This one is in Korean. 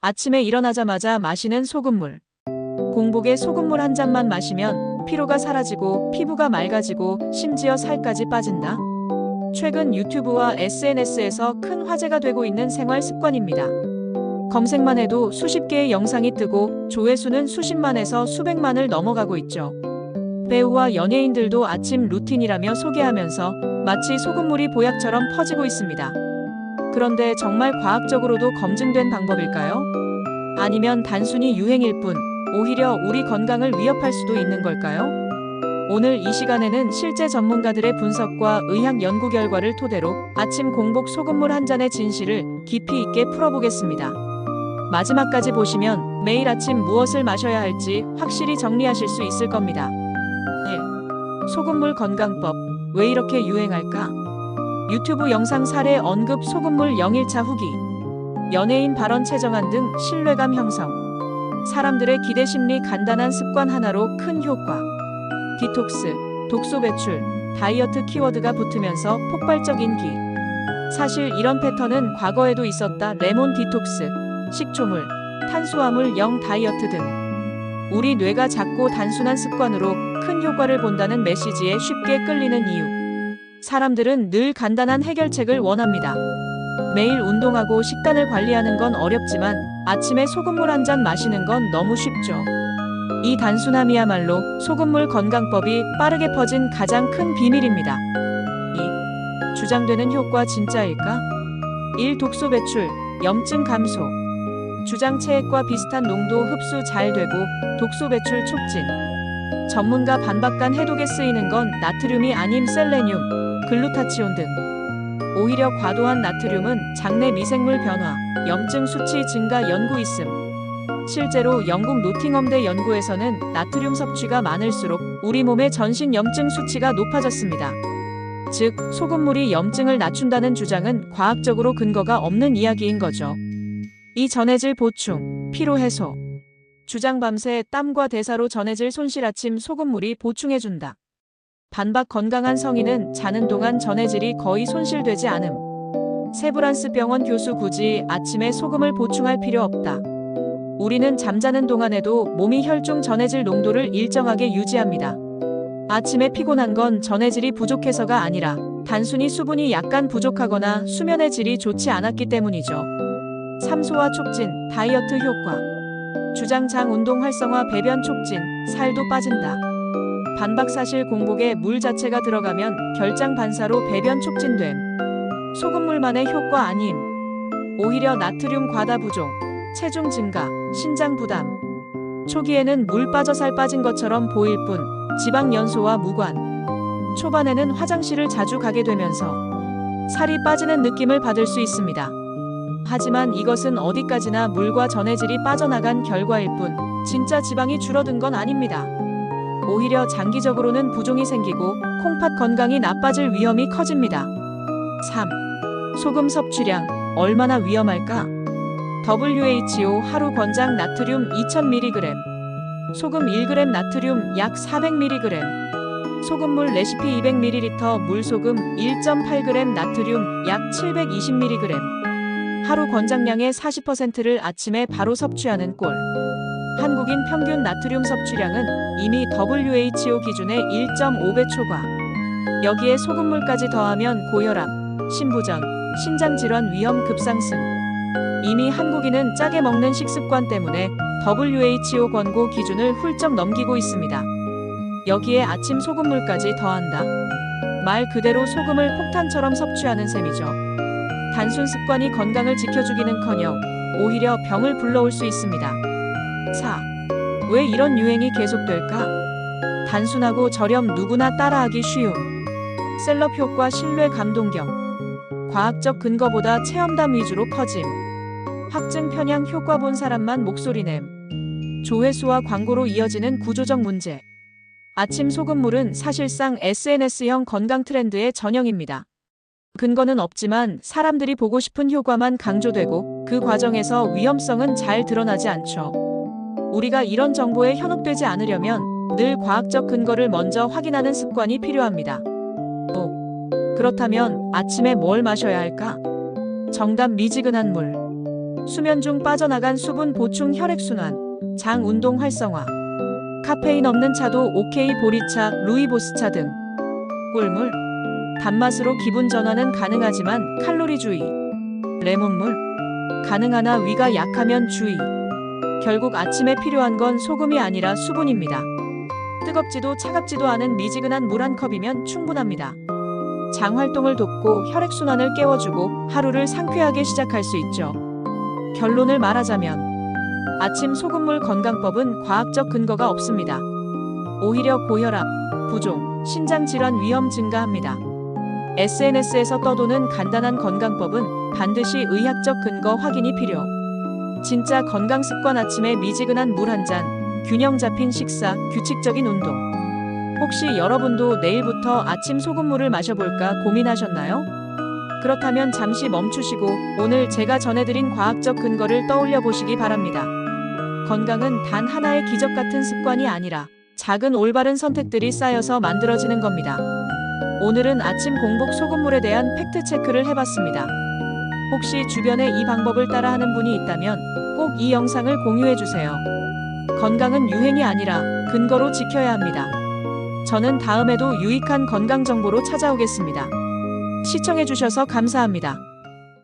아침에 일어나자마자 마시는 소금물. 공복에 소금물 한 잔만 마시면 피로가 사라지고 피부가 맑아지고 심지어 살까지 빠진다. 최근 유튜브와 SNS에서 큰 화제가 되고 있는 생활 습관입니다. 검색만 해도 수십 개의 영상이 뜨고 조회수는 수십만에서 수백만을 넘어가고 있죠. 배우와 연예인들도 아침 루틴이라며 소개하면서 마치 소금물이 보약처럼 퍼지고 있습니다. 그런데 정말 과학적으로도 검증된 방법일까요? 아니면 단순히 유행일 뿐 오히려 우리 건강을 위협할 수도 있는 걸까요? 오늘 이 시간에는 실제 전문가들의 분석과 의학 연구 결과를 토대로 아침 공복 소금물 한 잔의 진실을 깊이 있게 풀어보겠습니다. 마지막까지 보시면 매일 아침 무엇을 마셔야 할지 확실히 정리하실 수 있을 겁니다. 1. 소금물 건강법. 왜 이렇게 유행할까? 유튜브 영상 사례 언급 소금물 0일차 후기. 연예인 발언 체정한 등 신뢰감 형성. 사람들의 기대 심리 간단한 습관 하나로 큰 효과. 디톡스, 독소 배출, 다이어트 키워드가 붙으면서 폭발적 인기. 사실 이런 패턴은 과거에도 있었다. 레몬 디톡스, 식초물, 탄수화물 0 다이어트 등. 우리 뇌가 작고 단순한 습관으로 큰 효과를 본다는 메시지에 쉽게 끌리는 이유. 사람들은 늘 간단한 해결책을 원합니다. 매일 운동하고 식단을 관리하는 건 어렵지만 아침에 소금물 한 잔 마시는 건 너무 쉽죠. 이 단순함이야말로 소금물 건강법이 빠르게 퍼진 가장 큰 비밀입니다. 2. 주장되는 효과 진짜일까? 1. 독소 배출, 염증 감소. 주장 체액과 비슷한 농도 흡수 잘 되고 독소 배출 촉진. 전문가 반박간 해독에 쓰이는 건 나트륨이 아님 셀레늄, 글루타치온 등. 오히려 과도한 나트륨은 장내 미생물 변화, 염증 수치 증가 연구 있음. 실제로 영국 노팅엄대 연구에서는 나트륨 섭취가 많을수록 우리 몸의 전신 염증 수치가 높아졌습니다. 즉, 소금물이 염증을 낮춘다는 주장은 과학적으로 근거가 없는 이야기인 거죠. 이 전해질 보충, 피로 해소. 주장 밤새 땀과 대사로 전해질 손실 아침 소금물이 보충해준다. 반박 건강한 성인은 자는 동안 전해질이 거의 손실되지 않음. 세브란스 병원 교수 굳이 아침에 소금을 보충할 필요 없다. 우리는 잠자는 동안에도 몸이 혈중 전해질 농도를 일정하게 유지합니다. 아침에 피곤한 건 전해질이 부족해서가 아니라 단순히 수분이 약간 부족하거나 수면의 질이 좋지 않았기 때문이죠. 삼소화 촉진, 다이어트 효과. 주장 장 운동 활성화 배변 촉진, 살도 빠진다. 반박사실 공복에 물 자체가 들어가면 결장 반사로 배변 촉진됨. 소금물만의 효과 아님. 오히려 나트륨 과다 부족, 체중 증가, 신장 부담. 초기에는 물 빠져 살 빠진 것처럼 보일 뿐 지방 연소와 무관. 초반에는 화장실을 자주 가게 되면서 살이 빠지는 느낌을 받을 수 있습니다. 하지만 이것은 어디까지나 물과 전해질이 빠져나간 결과일 뿐 진짜 지방이 줄어든 건 아닙니다. 오히려 장기적으로는 부종이 생기고 콩팥 건강이 나빠질 위험이 커집니다. 3. 소금 섭취량 얼마나 위험할까? WHO 하루 권장 나트륨 2000mg, 소금 1g 나트륨 약 400mg, 소금물 레시피 200ml 물소금 1.8g 나트륨 약 720mg. 하루 권장량의 40%를 아침에 바로 섭취하는 꼴. 한국인 평균 나트륨 섭취량은 이미 WHO 기준의 1.5배 초과. 여기에 소금물까지 더하면 고혈압, 심부전, 신장질환 위험 급상승. 이미 한국인은 짜게 먹는 식습관 때문에 WHO 권고 기준을 훌쩍 넘기고 있습니다. 여기에 아침 소금물까지 더한다. 말 그대로 소금을 폭탄처럼 섭취하는 셈이죠. 단순 습관이 건강을 지켜주기는커녕 오히려 병을 불러올 수 있습니다. 4. 왜 이런 유행이 계속될까? 단순하고 저렴 누구나 따라하기 쉬움. 셀럽 효과 신뢰 감동경. 과학적 근거보다 체험담 위주로 퍼짐. 확증 편향 효과 본 사람만 목소리냄. 조회수와 광고로 이어지는 구조적 문제. 아침 소금물은 사실상 SNS형 건강 트렌드의 전형입니다. 근거는 없지만 사람들이 보고 싶은 효과만 강조되고 그 과정에서 위험성은 잘 드러나지 않죠. 우리가 이런 정보에 현혹되지 않으려면 늘 과학적 근거를 먼저 확인하는 습관이 필요합니다. 5. 그렇다면 아침에 뭘 마셔야 할까? 정답 미지근한 물. 수면 중 빠져나간 수분 보충 혈액순환, 장 운동 활성화. 카페인 없는 차도 오케이 보리차, 루이보스차 등. 꿀물. 단맛으로 기분 전환은 가능하지만 칼로리 주의. 레몬물. 가능하나 위가 약하면 주의. 결국 아침에 필요한 건 소금이 아니라 수분입니다. 뜨겁지도 차갑지도 않은 미지근한 물 한 컵이면 충분합니다. 장 활동을 돕고 혈액순환을 깨워주고 하루를 상쾌하게 시작할 수 있죠. 결론을 말하자면 아침 소금물 건강법은 과학적 근거가 없습니다. 오히려 고혈압, 부종, 신장 질환 위험 증가합니다. SNS에서 떠도는 간단한 건강법은 반드시 의학적 근거 확인이 필요. 진짜 건강 습관 아침에 미지근한 물 한 잔, 균형 잡힌 식사, 규칙적인 운동. 혹시 여러분도 내일부터 아침 소금물을 마셔볼까 고민하셨나요? 그렇다면 잠시 멈추시고 오늘 제가 전해드린 과학적 근거를 떠올려 보시기 바랍니다. 건강은 단 하나의 기적 같은 습관이 아니라 작은 올바른 선택들이 쌓여서 만들어지는 겁니다. 오늘은 아침 공복 소금물에 대한 팩트 체크를 해봤습니다. 혹시 주변에 이 방법을 따라하는 분이 있다면 꼭 이 영상을 공유해주세요. 건강은 유행이 아니라 근거로 지켜야 합니다. 저는 다음에도 유익한 건강 정보로 찾아오겠습니다. 시청해주셔서 감사합니다.